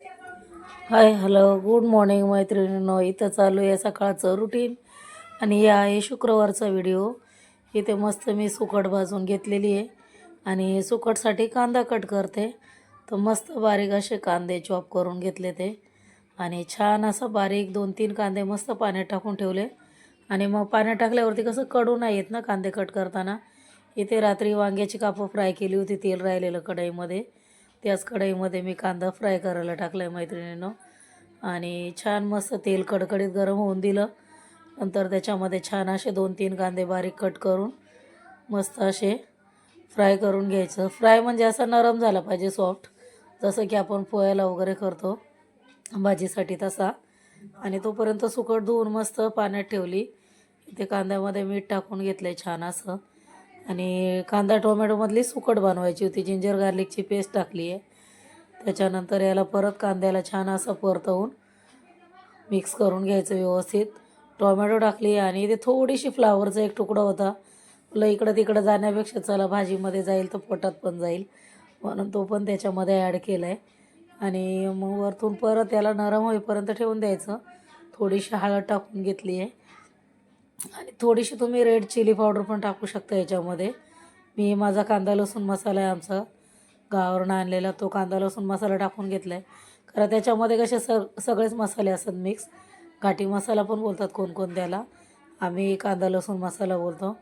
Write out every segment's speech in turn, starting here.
Hi hello good morning मैत्रिणींनो. इथं चालू आहे सकाळचं रुटीन आणि हे आहे शुक्रवारचा व्हिडिओ. इथे मस्त मी सुकट भाजून घेतलेली आहे आणि सुकटसाठी कांदा कट करते. तर मस्त बारीक असे कांदे चॉप करून घेतले ते आणि छान असं बारीक 2-3 कांदे मस्त पाण्यात टाकून ठेवले. आणि मग पाण्यात टाकल्यावरती कसं कडू नाही येत ना कांदे कट करताना. इथे रात्री वांग्याची कापं फ्राय केली होती तेल राहिलेलं कढईमध्ये. त्याच कढईमध्ये मी कांदा फ्राय करायला टाकला आहे मैत्रिणींनो. आणि छान मस्त तेल कडकडीत गरम होऊन दिलं. नंतर त्याच्यामध्ये छान असे 2-3 कांदे बारीक कट करून मस्त असे फ्राय करून घ्यायचं. फ्राय म्हणजे असा नरम झाला पाहिजे, सॉफ्ट, जसं की आपण पोह्याला वगैरे करतो भाजीसाठी तसा. आणि तोपर्यंत सुकट धुवून मस्त पाण्यात ठेवली. इथे कांद्यामध्ये मीठ टाकून घेतलं आहे छान असं. आणि कांदा टोमॅटोमधली सुकट बनवायची होती. जिंजर गार्लिकची पेस्ट टाकली आहे. त्याच्यानंतर याला परत कांद्याला छान असं परतवून मिक्स करून घ्यायचं व्यवस्थित. टोमॅटो टाकली आणि इथे थोडीशी फ्लावरचा एक तुकडा होता. तुला इकडं तिकडं जाण्यापेक्षा चला भाजीमध्ये जाईल तर पोटात पण जाईल म्हणून तो पण त्याच्यामध्ये ॲड केला आहे. आणि मग वरतून परत याला नरम होईपर्यंत ठेवून द्यायचं. थोडीशी हळद टाकून घेतली आहे आणि थोडीशी तुम्ही रेड चिली पावडर पण टाकू शकता याच्यामध्ये. मी माझा कांदा लसूण मसाला आहे आमचा गावावरून आणलेला, तो कांदा लसूण मसाला टाकून घेतला आहे. कारण त्याच्यामध्ये कसे सगळेच मसाले असतात मिक्स. घाटी मसाला पण बोलतात कोण कोण त्याला, आम्ही कांदा लसूण मसाला बोलतो.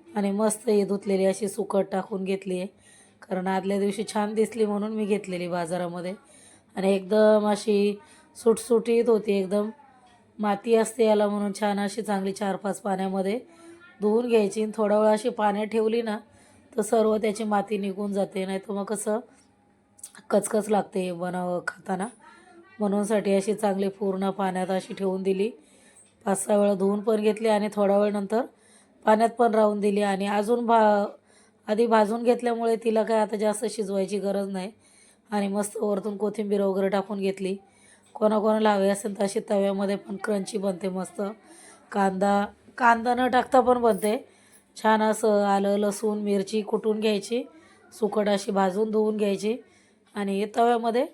आणि मस्त ही धुतलेली अशी सुकट टाकून घेतली आहे. कारण आदल्या दिवशी छान दिसली म्हणून मी घेतलेली बाजारामध्ये. आणि एकदम अशी सुटसुटीत होती एकदम. माती असते याला म्हणून छान अशी चांगली 4-5 पाण्यामध्ये धुवून घ्यायची. थोडा वेळ अशी पाण्यात ठेवली ना तर सर्व त्याची माती निघून जाते. नाही तर मग कसं कचकच लागते खाताना. म्हणूनसाठी अशी चांगली पूर्ण पाण्यात अशी ठेवून दिली. 5-6 वेळा धुवून पण घेतली आणि थोडा वेळ नंतर पाण्यात पण राहून दिली. आणि अजून आधी भाजून घेतल्यामुळे तिला काय आता जास्त शिजवायची गरज नाही. आणि मस्त वरतून कोथिंबीर वगैरे टाकून घेतली. कोणाकोणाला हवे असेल तर अशी तव्यामध्ये पण क्रंची बनते मस्त. कांदा कांदा न टाकता पण बनते छान असं. आलं लसूण मिरची कुटून घ्यायची, सुकट अशी भाजून धुवून घ्यायची आणि तव्यामध्ये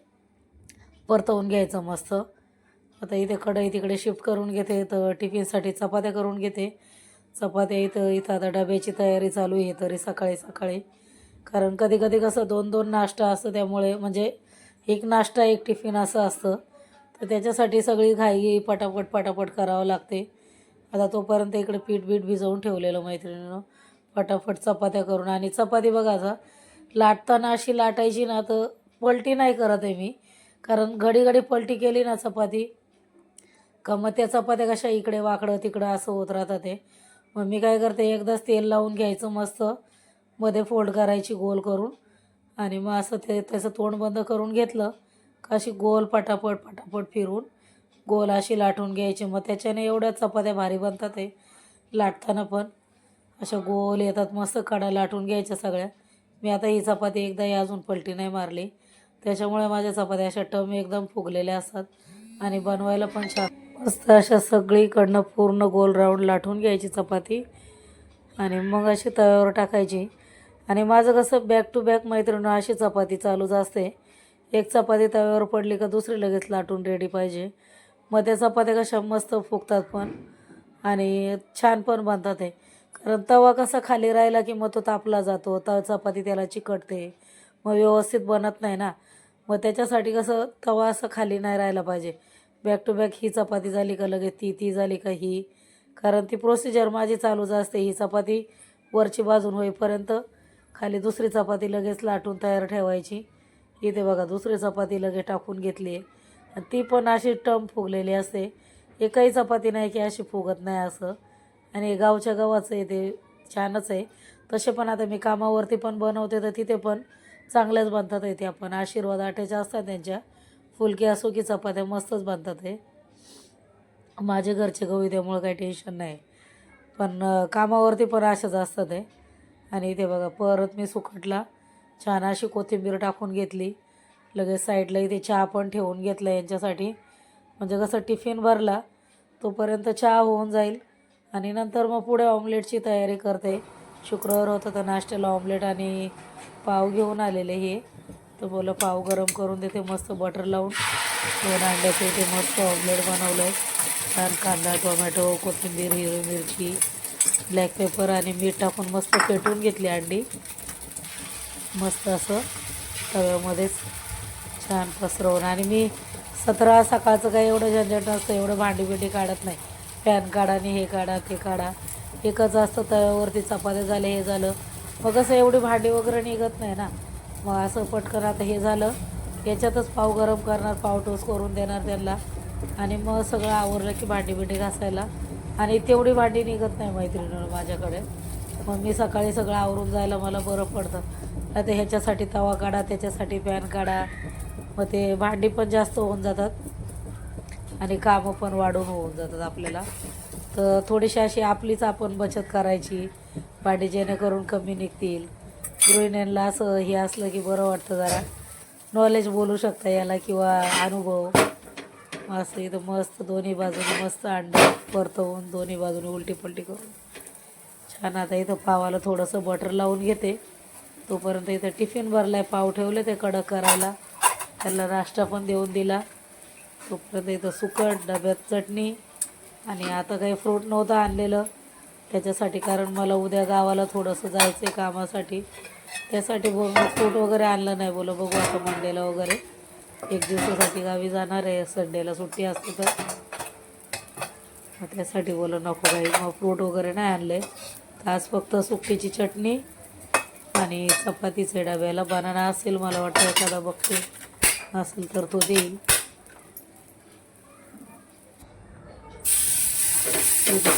परतवून घ्यायचं मस्त. आता इथे कढई तिकडे शिफ्ट करून घेते तर टिफिनसाठी चपात्या करून घेते. चपात्या इथं आता डब्याची तयारी चालू आहे तरी सकाळी सकाळी. कारण कधी कधी कसं 2-2 नाश्ता असतं, त्यामुळे म्हणजे एक नाश्ता एक टिफिन असं असतं. तर त्याच्यासाठी सगळी घाई पटापट पटापट करावं लागते. आता तोपर्यंत इकडे पीठ भिजवून ठेवलेलं मैत्रिणीनं. फटाफट चपात्या करून. आणि चपाती बघा आता लाटताना अशी लाटायची ना तर पलटी नाही करत आहे मी. कारण घडी घडी पलटी केली ना चपाती का मग त्या चपात्या कशा इकडे वाकडं तिकडं असं होत राहतं ते. मग मी काय करते, एकदाच तेल लावून घ्यायचं मस्त, मध्ये फोल्ड करायची गोल करून. आणि मग असं त्याचं तोंड बंद करून घेतलं का अशी गोल पटापट पटापट फिरून गोल अशी लाटून घ्यायची. मग त्याच्याने एवढ्या चपात्या भारी बनतात आहे. लाटताना पण अशा गोल येतात मस्त. कडा लाटून घ्यायच्या सगळ्या. मी आता ही चपाती एकदाही अजून पलटी नाही मारली, त्याच्यामुळे माझ्या चपात्या अशा टम एकदम फुगलेल्या असतात आणि बनवायला पण छान. मस्त अशा सगळीकडनं पूर्ण गोल राऊंड लाटून घ्यायची चपाती आणि मग अशी तव्यावर टाकायची. आणि माझं कसं बॅक टू बॅक मैत्रिणी अशी चपाती चालूच असते. एक चपाती तव्यावर पडली का दुसरी लगेच लाटून रेडी पाहिजे. मग त्या चपात्या कशा मस्त फुगतात पण आणि छान पण बनतात आहे. कारण तवा कसा खाली राहिला की मग तो तापला जातो, चपाती त्याला चिकटते, मग व्यवस्थित बनत नाही ना. मग त्याच्यासाठी कसं तवा असं खाली नाही राहायला पाहिजे. बॅक टू बॅक ही चपाती झाली का लगेच ती झाली का ही. कारण ती प्रोसिजर माझी चालूच असते. ही चपाती वरची बाजून होईपर्यंत खाली दुसरी चपाती लगेच लाटून तयार ठेवायची. इथे बघा दुसरी चपाती लगेच टाकून घेतली आहे आणि ती पण अशी टम फुगलेली असते. एकही चपाती नाही की अशी फुगत नाही असं. आणि गावच्या गावाचं आहे ते, छानच आहे. तसे पण आता मी कामावरती पण बनवते तर तिथे पण चांगल्याच बनतात आहे. त्या पण आशीर्वाद आट्याच्या असतात त्यांच्या. फुलकी असो की चपात्या मस्तच बनतात आहे. माझे घरचे गहू त्यामुळं काही टेन्शन नाही. पण कामावरती पण अशाच असतात आहे. आणि इथे बघा परत मी सुकटला छान अशी कोथिंबीर टाकून घेतली. लगेच साईडला इथे चहा पण ठेवून घेतला यांच्यासाठी. म्हणजे कसं टिफिन भरला तोपर्यंत चहा होऊन जाईल आणि नंतर मग पुढे ऑमलेटची तयारी करते. शुक्रवार होतं तर नाश्त्याला ऑमलेट आणि पाव घेऊन आलेले हे. तर बोला पाव गरम करून देते मस्त बटर लावून. 2 अंड्याचे इथे मस्त ऑमलेट बनवलं आहे. छान कांदा, टोमॅटो, कोथिंबीर, हिरवी मिरची, ब्लॅक पेपर आणि मीठ टाकून मस्त पेटवून घेतली अंडी. मस्त असं तव्यामध्येच छान पसरवून. आणि मी सकाळचं काही एवढं झंझट नसतं, एवढं भांडी काढत नाही. पॅन काढा आणि हे काढा ते काढा, एकच असतं तव्यावरती. चपात्या झाले, हे झालं, मग कसं एवढी भांडी वगैरे निघत नाही ना. मग असं पटकन आता हे झालं, याच्यातच पाव गरम करणार, पाव टोस्ट करून देणार त्यांना, आणि मग सगळं आवरलं की भांडी घासायला. आणि तेवढी भांडी निघत नाही मैत्रिणीनं माझ्याकडे. मग मी सकाळी सगळं आवरून जायला मला बरं पडतं. आता ह्याच्यासाठी तवा काढा, त्याच्यासाठी पॅन काढा, मग ते भांडी पण जास्त होऊन जातात आणि कामं पण वाढून होऊन जातात आपल्याला. तर थोडीशी अशी आपलीच आपण बचत करायची, भांडी जेणेकरून कमी निघतील. गृहिणींना असं हे असलं की बरं वाटतं, जरा नॉलेज बोलू शकता याला किंवा अनुभव. असं इथं मस्त दोन्ही बाजूने मस्त अंडे परतवून दोन्ही बाजूने उलटी पलटी करून छान. आता इथं पावाला थोडंसं बटर लावून घेते. तोपर्यंत इथं टिफिन भरला आहे, पाव ठेवले ते कडक करायला, त्याला नाश्ता पण देऊन दिला. तोपर्यंत इथं सुकट, डब्यात चटणी. आणि आता काही फ्रूट नव्हतं आणलेलं त्याच्यासाठी, कारण मला उद्या गावाला थोडंसं जायचं आहे कामासाठी. त्यासाठी फ्रूट वगैरे आणलं नाही. बघू आता मंडेला वगैरे 1 दिवसासाठी गावी जाणार आहे, संडेला सुट्टी असते तर. मग त्यासाठी नको काही, मग फ्रूट वगैरे नाही आणले. तर आज फक्त सुकटीची चटणी आणि चपातीचे डब्याला. बनाना असेल मला वाटतं, एखादा बघते असेल तर तो देईल.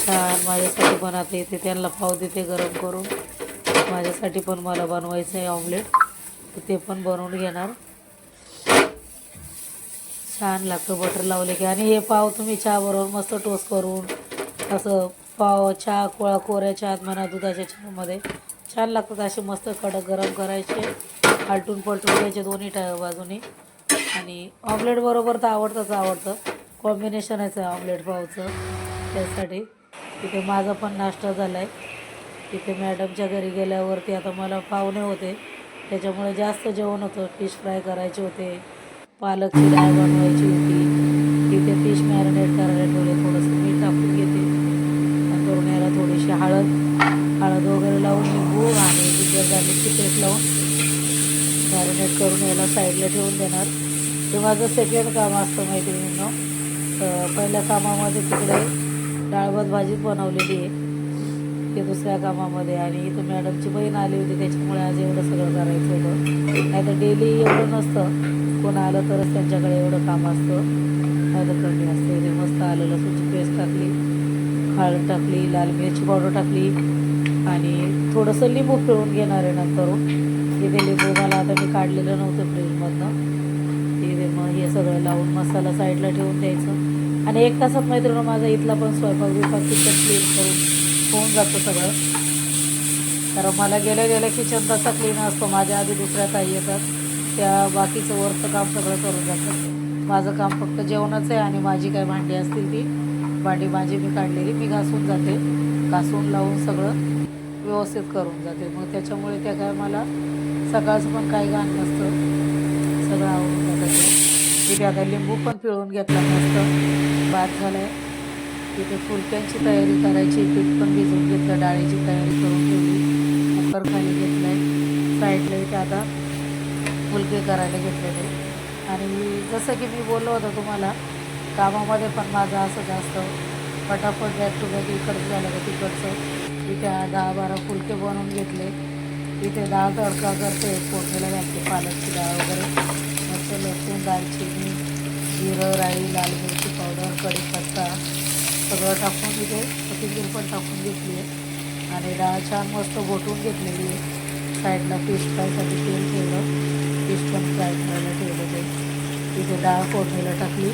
छान माझ्यासाठी बनवते, इथे त्यांना पाव देते गरम करून. माझ्यासाठी पण मला बनवायचं आहे ऑमलेट, ते पण बनवून घेणार. छान लागतं बटर लावले की. आणि हे पाव तुम्ही चहाबरोबर मस्त टोस्ट करून असं पाव चहा कोऱ्या चहात म्हणा, दुधाच्या चहामध्ये छान लागतात. असे मस्त कडक गरम करायचे, आलटून पलटून घ्यायचे दोन्ही बाजूनी. आणि ऑमलेट बरोबर तर आवडतं, कॉम्बिनेशनच आहे ऑमलेट पावचं. त्यासाठी तिथे माझा पण नाश्ता झाला आहे. तिथे मॅडमच्या घरी गेल्यावरती आता मला पाहुणे होते, त्याच्यामुळे जास्त जेवण होतं. फिश फ्राय करायचे होते, पालकची डाळ बनवायची होती. तिथे फिश मॅरिनेट करायला ठेवले. थोडंसं मीठ टाकून घेते, करून याला थोडीशी हळद वगैरे लावून, लिंबू आणि जिंजर गार्लिकची पेस्ट लावून मॅरिनेट करून याला साईडला ठेवून देणार. ते माझं सेकंड काम असतं मैत्रिणींनो. पहिल्या कामामध्ये तिकडे डाळ भात भाजीच बनवलेली आहे, ते दुसऱ्या कामामध्ये. आणि इथं मॅडमची बहीण आली होती, त्याच्यामुळे आज एवढं सगळं करायचं होतं. नाही तर डेली एवढं नसतं, कोण आलं तरच त्यांच्याकडे एवढं काम असतं, नाही तर कमी असतं. इथे मस्त आलं लसूणची पेस्ट टाकली, हळद टाकली, लाल मिरची पावडर टाकली आणि थोडंसं लिंबू पिळून घेणार आहे नंतर. इथे लिंबू मला आता मी काढलेलं नव्हतं फ्रीजमधनं. इथे मग हे सगळं लावून मसाला साईडला ठेवून द्यायचं. आणि 1 तासात मैत्रिणी माझा इथला पण स्वयंपाक किचन क्लीन करून होऊन जातं सगळं. कारण मला गेल्या किचन तसा क्लीन असतो. माझ्या आधी दुसऱ्या ताई येतात, त्या बाकीचं वरचं काम सगळं करून जातात. माझं काम फक्त जेवणाचं आहे. आणि माझी काय भांडी असतील ती भांडी माझी मी काढलेली मी घासून जाते, घासून लावून सगळं व्यवस्थित करून जाते. मग त्याच्यामुळे त्या काय मला सकाळचं पण काही घाण नसतं, सगळं आवडून जातं. तिथे आता लिंबू पण पिळून घेतला, मस्त भात झाला आहे. तिथे फुलक्यांची तयारी करायची, पीठ पण भिजवून घेतलं, डाळीची तयारी करून ठेवली, कुकर खाली घेतलं आहे साईडला. इथे आता फुलके करायला घेतलेले. आणि जसं की मी बोललो होतं तुम्हाला, कामामध्ये पण माझं असं जास्त फटाफट बॅक टू बॅक इकडचं झालं का तिकडचं. इथे 10-12 फुलके बनवून घेतले. इथे डाळ तडका करते, फोडणीला घालते पालकची डाळ वगैरे, मस्त लसूण, दालचिनी, जिरं, राई, लाल मिरची पावडर, कढीपत्ता सगळं टाकून इथे कोथिंबीर पण टाकून घेतली आहे. आणि डाळ छान मस्त घोटून घेतलेली आहे. साईडला फिश फ्रायसाठी तेल ठेवलं, फिश पण फ्राय करायला ठेवलं ते. इथे डाळ फोडणीला टाकली.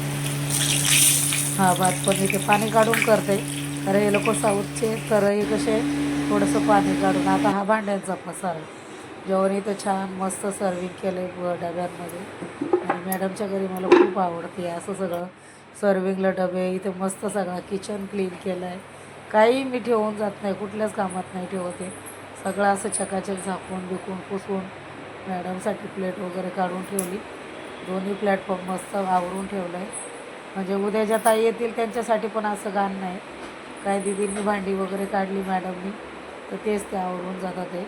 हा भात पण इथे पाणी काढून करते, कारण हे लोक साऊथचे, तर हे कसे थोडंसं पाणी काढून. आता हा भांड्यांचा पसारा, जेवण इथं छान मस्त सर्विंग केलं आहे डब्यांमध्ये. आणि मॅडमच्या घरी मला खूप आवडते असं सगळं सर्विंगला डबे. इथे मस्त सगळा किचन क्लीन केलं आहे, काही मी ठेवून जात नाही, कुठल्याच कामात नाही ठेवते. सगळं असं चकाचक झाकून बिकून पुसून मॅडमसाठी प्लेट वगैरे काढून ठेवली. दोन्ही प्लॅटफॉर्म मस्त आवरून ठेवलं आहे. म्हणजे उद्या ज्या ताई येतील त्यांच्यासाठी पण असं घाण नाही. काय दिदींनी भांडी वगैरे काढली मॅडमनी, तर तेच ते आवरून जातात आहे.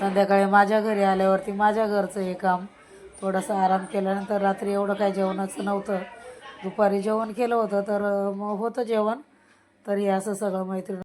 संध्याकाळी माझ्या घरी आल्यावरती माझ्या घरचं हे काम थोडंसं आराम केल्यानंतर रात्री एवढं काय जेवणाचं नव्हतं. दुपारी जेवण केलं होतं तर मग होतं जेवण. तर हे असं सगळं मैत्रिणी